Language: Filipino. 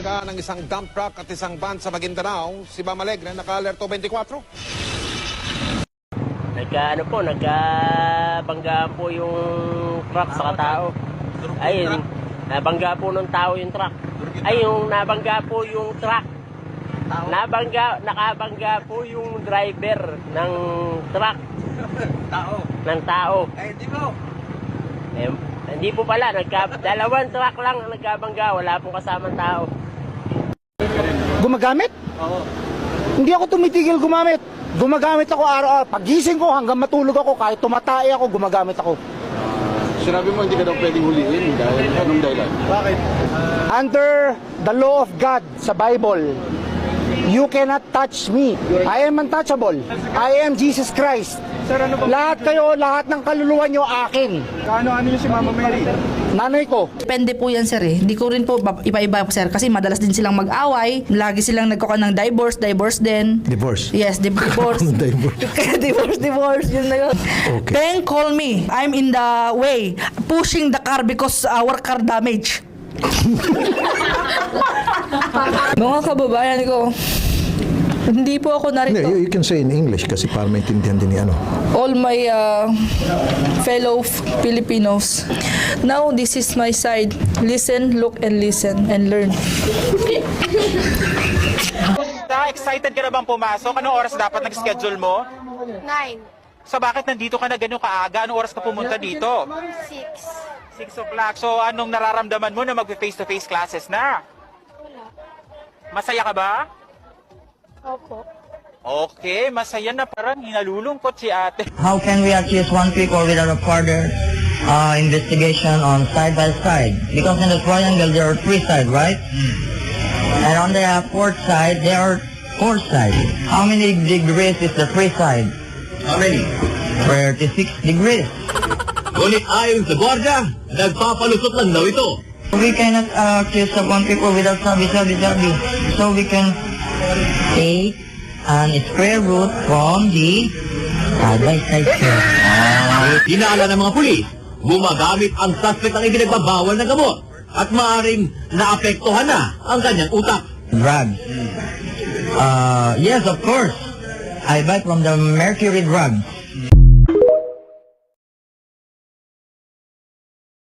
Nabangga ng isang dump truck at isang van sa Maguindanao, si Ma'am Alegre, naka-alerto 24. Nagkabanggaan po yung truck sa tao. Ay, nabangga po ng tao yung truck. Ay, yung nabangga po yung truck. Nakabangga po yung driver ng truck. Ng tao. Hindi mo. Hindi po pala, dalawang truck lang ang nagkabangga, wala pong kasamang tao. Gumagamit? Oo. Hindi ako tumitigil gumamit. Gumagamit ako araw-araw. Pagising ko hanggang matulog ako, kahit tumatay ako, gumagamit ako. Sinabi mo hindi ka daw pwedeng huliin dahil anong dahilan? Bakit? Under the law of God sa Bible, you cannot touch me. I am untouchable. I am Jesus Christ. Sir, ano ba? Lahat kayo, lahat ng kaluluwa nyo akin. Ano yung si Mama Mary? Nanay ko. Depende po yan, sir eh. Hindi ko rin po iba-iba po, sir. Kasi madalas din silang mag-away. Lagi silang nagkukuha ng divorce din. Divorce? Yes, divorce. divorce. Yun na yun. Okay. Then call me. I'm in the way. Pushing the car because our car damage. Mga kababayan ko, hindi po ako narito. You can say in English kasi para maintindihan din ni ano. All my fellow Filipinos. Now, this is my side. Listen, look, and listen, and learn. Excited ka na bang pumasok? Anong oras dapat nag-schedule mo? 9, So bakit nandito ka na ganyan kaaga? Anong oras ka pumunta dito? 6. 6 o'clock. So anong nararamdaman mo na mag-face-to-face classes na? Wala. Masaya ka ba? Opo. Okay, masaya na. Parang hinalulungkot si ate. How can we accuse one people without a further investigation on side by side? Because in the triangle there are 3 sides, right? And on the 4th side there are 4 sides. How many degrees is the 3 side? How many? 36 degrees. Ngunit ayon sa gwardiya, nagpapalusot lang daw ito. We cannot accuse of one people without sabi. So we can take an square root from the side by side here. Hinala ng mga pulis, gumagamit ang suspect ng ipinagbabawal na gamot at maaaring naapektuhan na ang kanyang utak. Drugs. Yes, of course. I buy from the mercury drugs.